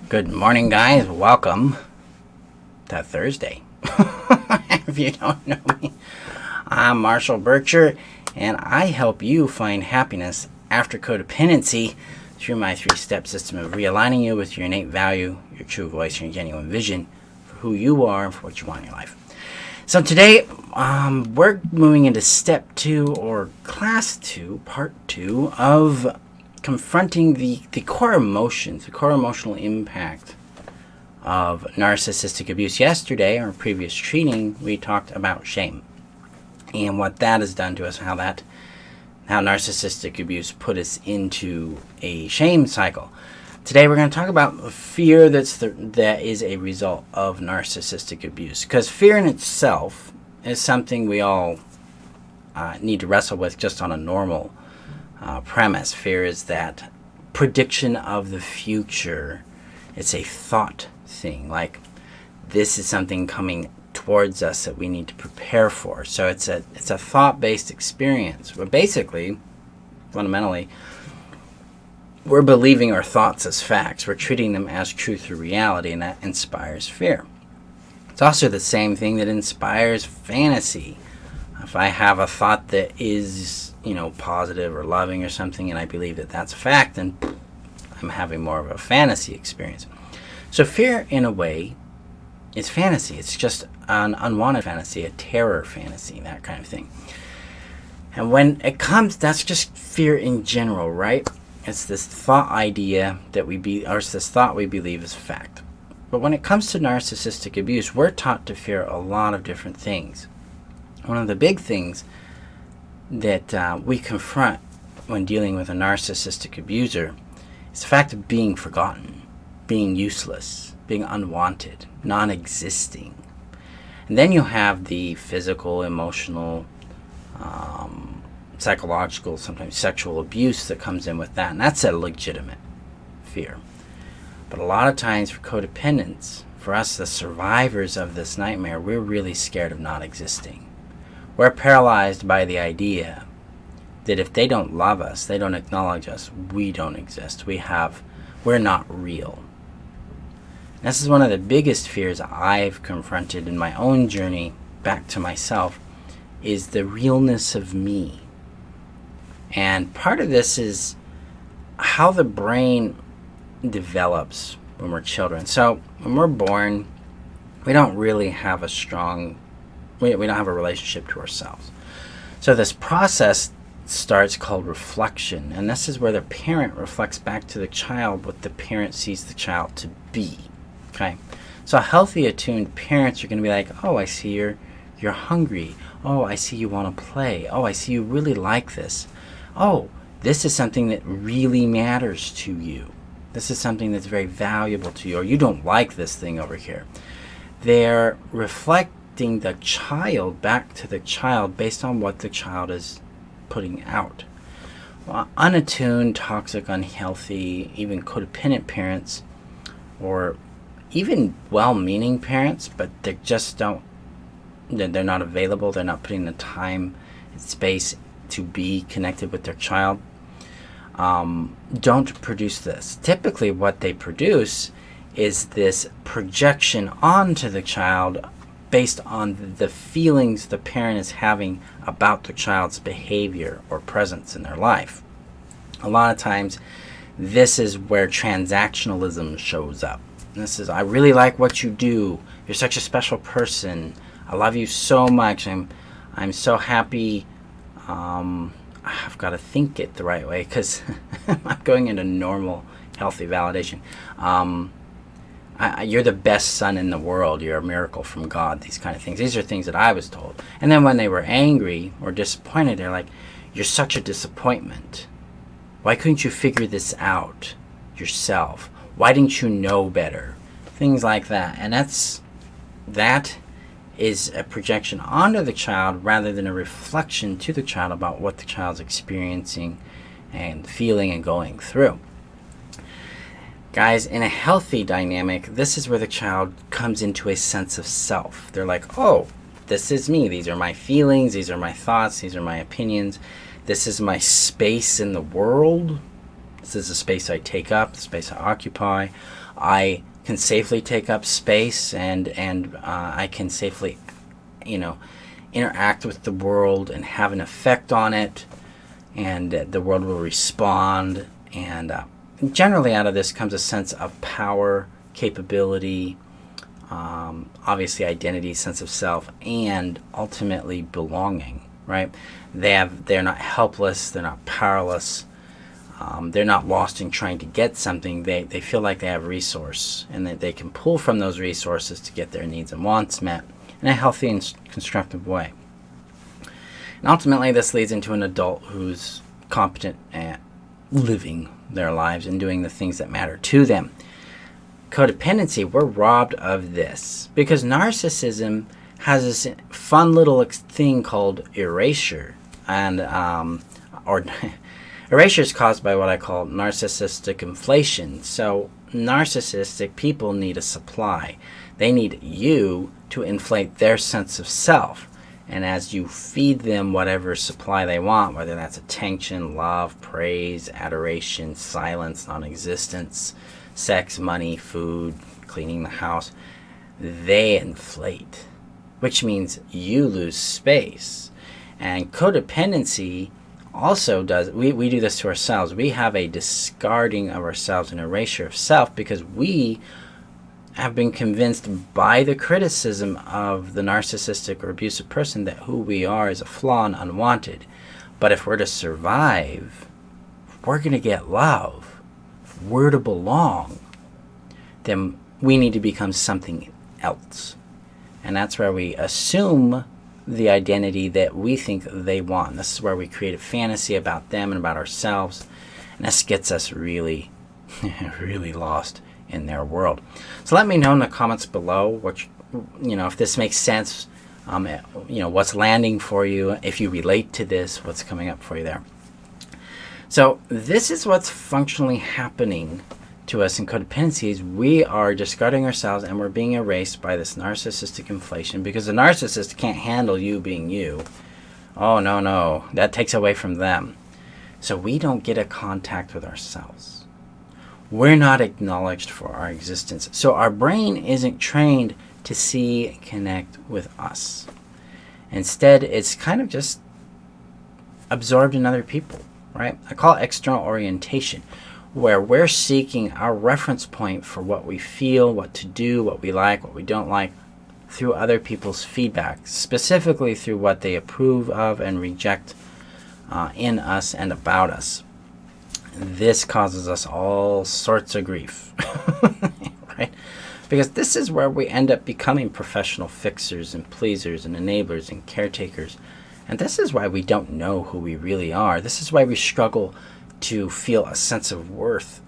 Good morning, guys. Welcome to Thursday. If you don't know me, I'm Marshall Burtcher, and I help you find happiness after codependency through my 3-step system of realigning you with your innate value, your true voice, and your genuine vision for who you are and for what you want in your life. So today, we're moving into step 2, or class 2, part 2 of confronting the core emotions, the core emotional impact of narcissistic abuse. Yesterday, our previous training, we talked about shame and what that has done to us, how narcissistic abuse put us into a shame cycle. Today, we're going to talk about fear that is a result of narcissistic abuse, because fear in itself is something we all need to wrestle with just on a normal premise. Fear is that prediction of the future. It's a thought thing, like this is something coming towards us that we need to prepare for. So it's a thought-based experience. But basically, fundamentally, we're believing our thoughts as facts. We're treating them as truth or reality, and that inspires fear. It's also the same thing that inspires fantasy. If I have a thought that is positive or loving or something, and I believe that that's a fact, then I'm having more of a fantasy experience. So fear, in a way, is fantasy. It's just an unwanted fantasy, a terror fantasy, that kind of thing. And when it comes, that's just fear in general, right? It's this thought idea that it's this thought we believe is fact. But when it comes to narcissistic abuse, we're taught to fear a lot of different things. One of the big things that we confront when dealing with a narcissistic abuser is the fact of being forgotten, being useless, being unwanted, non-existing. And then you have the physical, emotional, psychological, sometimes sexual abuse that comes in with that, and that's a legitimate fear. But a lot of times for codependents, for us, the survivors of this nightmare, we're really scared of not existing. We're paralyzed by the idea that if they don't love us, they don't acknowledge us, we don't exist. We're not real. This is one of the biggest fears I've confronted in my own journey back to myself, is the realness of me. And part of this is how the brain develops when we're children. So when we're born, we don't really have we don't have a relationship to ourselves. So this process starts called reflection, and this is where the parent reflects back to the child what the parent sees the child to be. Okay, so healthy, attuned parents are going to be like, oh, I see you're hungry. Oh, I see you want to play. Oh, I see you really like this. Oh, this is something that really matters to you. This is something that's very valuable to you, or you don't like this thing over here. They're reflecting the child back to the child based on what the child is putting out. Well, unattuned, toxic, unhealthy, even codependent parents, or even well-meaning parents, but they're not available, they're not putting the time and space to be connected with their child, don't produce this. Typically what they produce is this projection onto the child based on the feelings the parent is having about the child's behavior or presence in their life. A lot of times, this is where transactionalism shows up. This is, I really like what you do. You're such a special person. I love you so much. I'm so happy. I've got to think it the right way, because I'm going into normal, healthy validation. You're the best son in the world. You're a miracle from God. These kind of things. These are things that I was told. And then when they were angry or disappointed, they're like, you're such a disappointment. Why couldn't you figure this out yourself? Why didn't you know better? Things like that. And that is a projection onto the child rather than a reflection to the child about what the child's experiencing and feeling and going through. Guys, in a healthy dynamic, this is where the child comes into a sense of self. They're like, oh, this is me. These are my feelings. These are my thoughts. These are my opinions. This is my space in the world. This is the space I take up, the space I occupy. I can safely take up space, and I can safely, interact with the world and have an effect on it, and the world will respond. And generally out of this comes a sense of power, capability, obviously identity, sense of self, and ultimately belonging, right? They're not helpless, they're not powerless, they're not lost in trying to get something. They feel like they have resource, and that they can pull from those resources to get their needs and wants met in a healthy and constructive way. And ultimately this leads into an adult who's competent at living their lives and doing the things that matter to them. Codependency, we're robbed of this because narcissism has this fun little thing called erasure, and erasure is caused by what I call narcissistic inflation. So narcissistic people need a supply. They need you to inflate their sense of self, and as you feed them whatever supply they want, whether that's attention, love, praise, adoration, silence, non-existence, sex, money, food, cleaning the house, they inflate, which means you lose space. And codependency also does, we do this to ourselves. We have a discarding of ourselves, an erasure of self, because we have been convinced by the criticism of the narcissistic or abusive person that who we are is a flaw and unwanted. But if we're to survive, if we're going to get love, if we're to belong, then we need to become something else. And that's where we assume the identity that we think they want. This is where we create a fantasy about them and about ourselves. And this gets us really, really lost in their world. So let me know in the comments below what if this makes sense, what's landing for you, if you relate to this, what's coming up for you there. So this is what's functionally happening to us in codependency. Is we are discarding ourselves and we're being erased by this narcissistic inflation, because the narcissist can't handle you being you. Oh no, that takes away from them. So we don't get a contact with ourselves. We're not acknowledged for our existence. So our brain isn't trained to see and connect with us. Instead, it's kind of just absorbed in other people, right? I call it external orientation, where we're seeking our reference point for what we feel, what to do, what we like, what we don't like, through other people's feedback, specifically through what they approve of and reject in us and about us. This causes us all sorts of grief, right? Because this is where we end up becoming professional fixers and pleasers and enablers and caretakers. And this is why we don't know who we really are. This is why we struggle to feel a sense of worth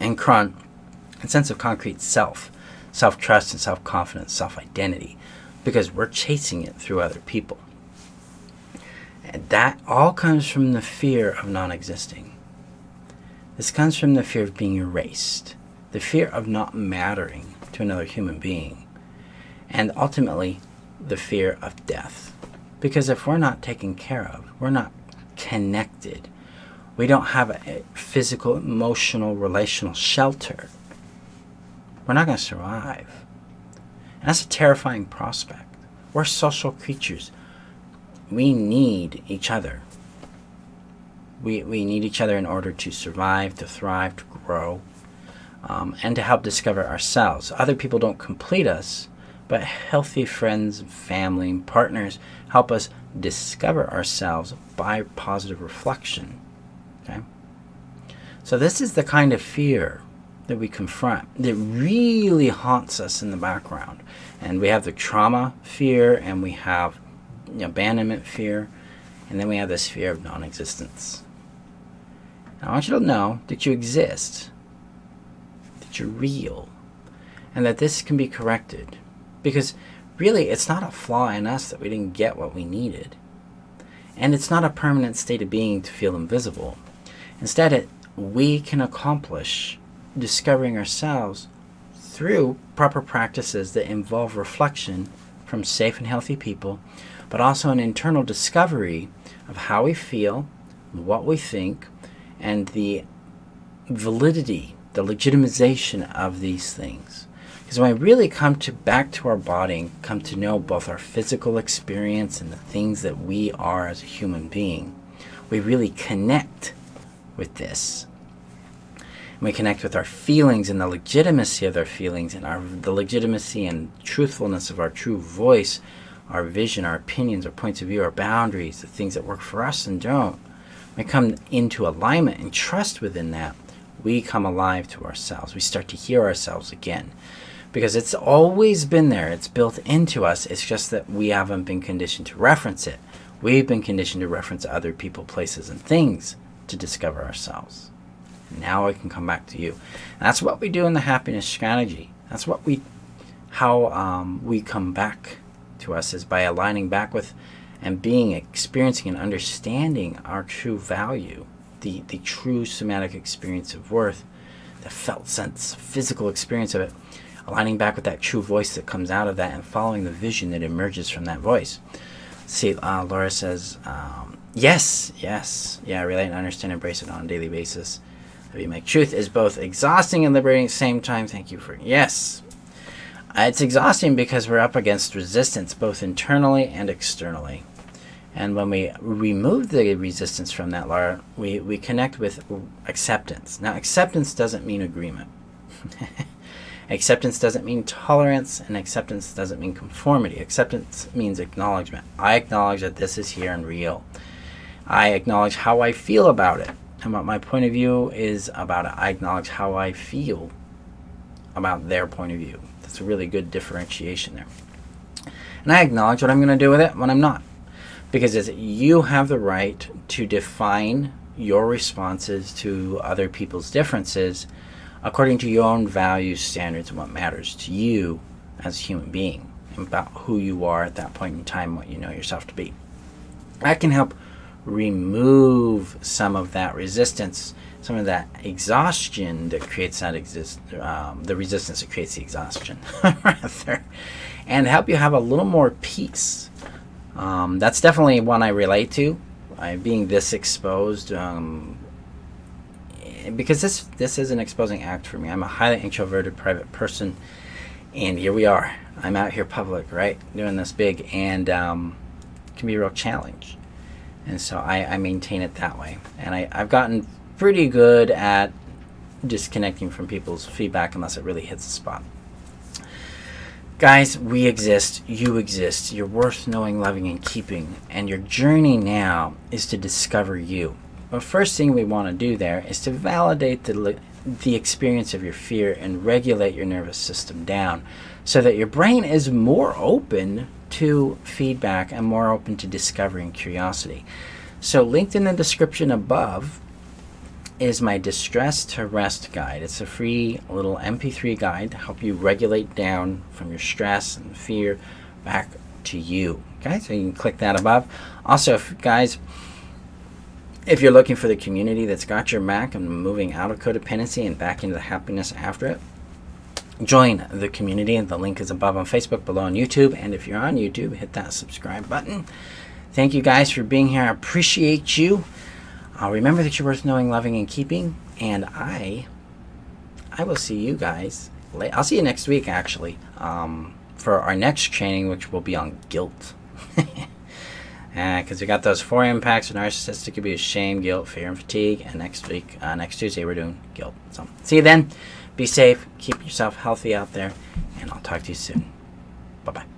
and a sense of concrete self-trust and self-confidence, self-identity, because we're chasing it through other people. And that all comes from the fear of non-existing. This comes from the fear of being erased, the fear of not mattering to another human being, and ultimately the fear of death. Because if we're not taken care of, we're not connected, we don't have a physical, emotional, relational shelter, we're not going to survive. And that's a terrifying prospect. We're social creatures. We need each other. We need each other in order to survive, to thrive, to grow, and to help discover ourselves. Other people don't complete us, but healthy friends, family, and partners help us discover ourselves by positive reflection. Okay? So this is the kind of fear that we confront that really haunts us in the background. And we have the trauma fear, and we have abandonment fear, and then we have this fear of non-existence. Now, I want you to know that you exist, that you're real, and that this can be corrected. Because really, it's not a flaw in us that we didn't get what we needed. And it's not a permanent state of being to feel invisible. Instead, we can accomplish discovering ourselves through proper practices that involve reflection from safe and healthy people, but also an internal discovery of how we feel, what we think, and the validity, the legitimization of these things. Because when we really come back to our body and come to know both our physical experience and the things that we are as a human being, we really connect with this. And we connect with our feelings and the legitimacy of our feelings and the legitimacy and truthfulness of our true voice, our vision, our opinions, our points of view, our boundaries, the things that work for us and don't. When we come into alignment and trust within that, we come alive to ourselves. We start to hear ourselves again. Because it's always been there. It's built into us. It's just that we haven't been conditioned to reference it. We've been conditioned to reference other people, places, and things to discover ourselves. Now I can come back to you. And that's what we do in the happiness strategy. That's how we come back to us, is by aligning back with and experiencing and understanding our true value, the true somatic experience of worth, the felt sense, physical experience of it. Aligning back with that true voice that comes out of that and following the vision that emerges from that voice. See, Laura says, yes, yeah, relate and understand, embrace it on a daily basis. That we make truth is both exhausting and liberating at the same time. Thank you for, yes. It's exhausting because we're up against resistance, both internally and externally. And when we remove the resistance from that, Laura, we connect with acceptance. Now, acceptance doesn't mean agreement. Acceptance doesn't mean tolerance, and acceptance doesn't mean conformity. Acceptance means acknowledgement. I acknowledge that this is here and real. I acknowledge how I feel about it and what my point of view is about it. I acknowledge how I feel about their point of view. That's a really good differentiation there. And I acknowledge what I'm going to do with it when I'm not. Because you have the right to define your responses to other people's differences according to your own values, standards, and what matters to you as a human being, and about who you are at that point in time, what you know yourself to be. That can help remove some of that resistance, some of that exhaustion that creates the resistance that creates the exhaustion, rather, and help you have a little more peace. That's definitely one I relate to, being this exposed. Because this is an exposing act for me. I'm a highly introverted private person, and here we are. I'm out here public, right, doing this big, and it can be a real challenge. And so I maintain it that way. And I've gotten pretty good at disconnecting from people's feedback unless it really hits the spot. Guys, we exist. You exist. You're worth knowing, loving, and keeping. And your journey now is to discover you. The first thing we want to do there is to validate the experience of your fear and regulate your nervous system down so that your brain is more open to feedback and more open to discovery and curiosity. So linked in the description above is my Distress to Rest guide. It's a free little MP3 guide to help you regulate down from your stress and fear back to you. Okay, so you can click that above. Also, if you're looking for the community that's got your back and moving out of codependency and back into the happiness after it, join the community. And the link is above on Facebook, below on YouTube. And if you're on YouTube, hit that subscribe button. Thank you guys for being here. I appreciate you. Remember that you're worth knowing, loving, and keeping. And I will see you guys later. I'll see you next week, actually, for our next training, which will be on guilt. Because we got those 4 impacts of narcissistic abuse: shame, guilt, fear, and fatigue. And next Tuesday, we're doing guilt. So see you then. Be safe. Keep yourself healthy out there. And I'll talk to you soon. Bye-bye.